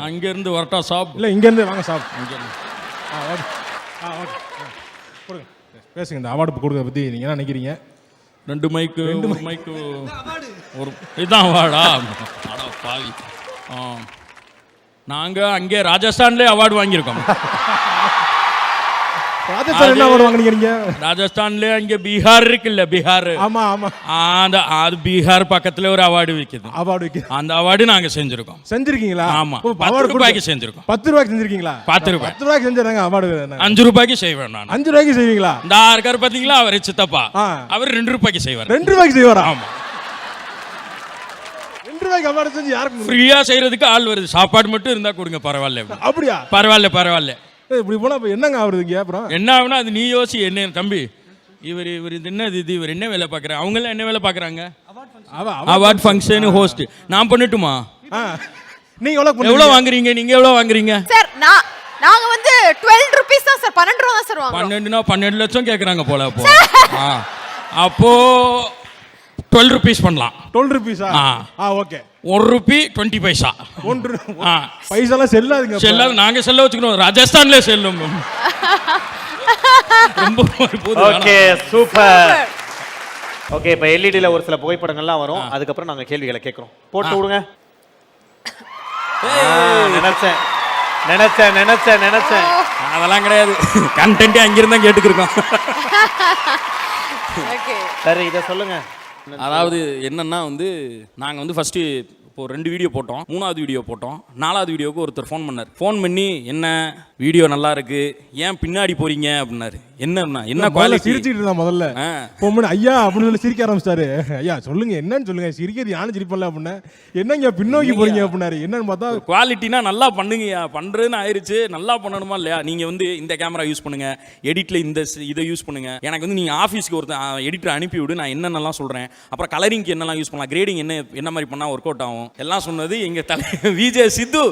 அங்கேருந்து வரட்டா சாப்? இல்லை இங்கேருந்து வாங்க சாப். இங்கேருந்து ஓகே கொடுங்க, பேசுங்க. இந்த அவார்டு கொடுக்க பற்றி நீங்கள் என்ன நினைக்கிறீங்க? 2 மைக்கு ஒரு இதுதான் அவார்டா? அடா பாவி. நாங்கள் அங்கே ராஜஸ்தான்லேயே அவார்டு வாங்கியிருக்கோம். ராஜஸ்தான் என்ன அவார்டு வாங்கினீங்க? ராஜஸ்தான்ல அங்கே பீகார் இருக்குல்ல, பீகார். ஆமா ஆமா. அது பீகார் பக்கத்துல ஒரு அவார்டு விற்குது. அந்த அவார்டு நாங்க செஞ்சிருக்கோம். செஞ்சிருக்கீங்களா? ஆமா. 10 ரூபாய்க்கு செஞ்சிருக்கோம். 10 ரூபாய்க்கு செஞ்சிருக்கீங்களா? 10 ரூபாய். 10 ரூபாய்க்கு செஞ்சாங்க அவார்டு. 5 ரூபாய்க்கு செய்வேன் நான். 5 ரூபாய்க்கு செய்வீங்களா? இந்த இருக்கார் பாத்தீங்களா, அவர் சித்தப்பா. அவர் 2 ரூபாய்க்கு செய்வார். 2 ரூபாய்க்கு செய்வாரா? ஆமா. 2 ரூபாய்க்கு அவார்டு செஞ்சு யாருக்கு ஃப்ரீயா செய்யறதுக்கு ஆள் வருது. சாப்பாடு மட்டும் இருந்தா கொடுங்க, பரவாயில்ல. அப்படியா? பரவாயில்ல. இப்படி போனா என்னங்க ஆகுறதுங்க? அப்புறம் என்ன ஆகுனா அது நீ யோசி. என்ன தம்பி, இவர் என்னது இது, இவர் என்ன வேலை பார்க்குறாங்க, அவங்களாம் என்ன வேலை பார்க்குறாங்க? Award function host. நான் பண்ணட்டுமா? நீங்க எவ்வளோ வாங்குறீங்க? நீங்க எவ்வளோ வாங்குறீங்க சார்? நாங்க வந்து 12 ரூபீஸ் தான் சார். 12 ரூபா தான் சார் வாங்குறோம். 12னா 12 லட்சம் கேட்குறாங்க போல. அப்போ 12 ரூபீஸ் பண்ணலாம். 12 ரூபீஸா? ஓகே. 1 ரூபி 20 பைசா. 1 பைசாலாம் செல்லாதுங்க. செல்லாது. நாங்க செல்ல வச்சுக்கணும். ராஜஸ்தான்ல செல்லும். ரொம்ப ஓகே, சூப்பர். ஓகே, இப்போ எல்இடில ஒரு சில புகைப்படங்கள்லாம் வரும். அதுக்கப்புறம் நாங்க கேள்விகளை கேட்குறோம். போட்டு விடுங்க. நினைச்சேன். அதெல்லாம் கிடையாது. கண்டென்ட்டே அங்கிருந்தா கேட்டுக்கிருக்கோம். சரி, இதை சொல்லுங்க. அதாவது என்னன்னா வந்து நாங்கள் வந்து ஃபஸ்ட்டு இப்போ 2 வீடியோ போட்டோம். 3வது வீடியோ போட்டோம். 4வது வீடியோவுக்கு ஒருத்தர் ஃபோன் பண்ணார். ஃபோன் பண்ணி என்ன வீடியோ நல்லா இருக்கு, ஏன் பின்னாடி போறீங்க அப்படின்னாரு. என்ன குவாலிட்டி? சிரிச்சிட்டு இருந்தா முதல்ல. போன் ஐயா அப்படின்னு சொல்லி சிரிக்க ஆரம்பிச்சிட்டாரு. ஐயா சொல்லுங்க, என்னன்னு சொல்லுங்க. சிரிக்கிறது யாரும் சிரிப்பல அப்படின்னா, என்னங்க பின்னோக்கி போறீங்க அப்படின்னாரு. என்னன்னு பார்த்தா குவாலிட்டினா நல்லா பண்ணுங்கய்யா, பண்றதுன்னு ஆயிருச்சு. நல்லா பண்ணணுமா இல்லையா? நீங்க வந்து இந்த கேமரா யூஸ் பண்ணுங்க, எடிட்ல இதை யூஸ் பண்ணுங்க. எனக்கு வந்து நீங்க ஆஃபீஸ்க்கு ஒருத்தர் எடிட்டர் அனுப்பி விடு, நான் என்னென்னலாம் சொல்றேன். அப்புறம் கலரிங்க்கு என்னெல்லாம் யூஸ் பண்ணலாம், கிரேடிங் என்ன மாதிரி பண்ணா ஒர்க் அவுட் ஆகும், எல்லாம் சொன்னது எங்க விஜே சித்து.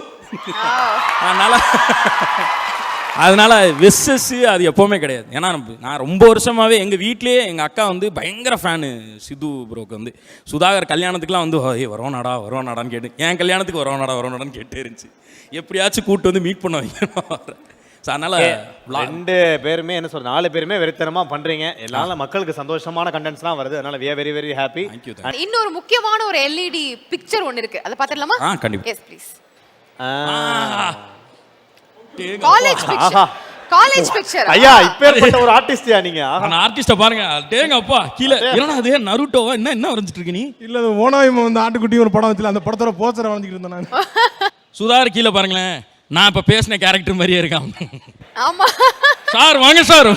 அதனால வெஸ்ஸஸ் அது எப்போவுமே கிடையாது. ஏன்னா நான் ரொம்ப வருஷமாகவே எங்கள் வீட்லேயே எங்கள் அக்கா வந்து பயங்கர ஃபேனு சித்து ப்ரோக்கு. வந்து சுதாகர் கல்யாணத்துக்குலாம் வந்து வருவானாடான்னு கேட்டு, என் கல்யாணத்துக்கு வருவானாடான்னு கேட்டே இருந்துச்சு. எப்படியாச்சும் கூப்பிட்டு வந்து மீட் பண்ண வைக்கணும். ஸோ அதனால 2 பேருமே என்ன சொல்ற, 4 பேருமே வெறித்தனமா பண்றீங்க. எல்லாரும் மக்களுக்கு சந்தோஷமான கண்டென்ட்ஸ்லாம் வருது. அதனால we are very very happy. இன்னொரு முக்கியமான ஒரு எல்இடி பிக்சர் ஒன்னு இருக்கு, அத பாத்துடலாமா? கண்டிப்பா. Yes please. College picture. ஐயா, இப்பேற்பட்ட ஒரு ஆர்டிஸ்டியா நீங்க? நான் ஆர்டிஸ்ட பாருங்க. டேங்க அப்பா, கீழ என்னடா அது நருட்டோவா என்ன வரைஞ்சிட்டு இருக்க நீ? இல்ல ஓனாயிமா வந்து ஆட்டுக்குட்டி ஒரு படம் வச்சல, அந்த படத்தோட போஸ்டர் வரைஞ்சிட்டு இருந்தேன் நான். சுதாகர் கீழ பாருங்களேன், நான் இப்ப பேசின கேரக்டர் மாதிரியே இருக்கான். ஆமா சார் வாங்க சார்.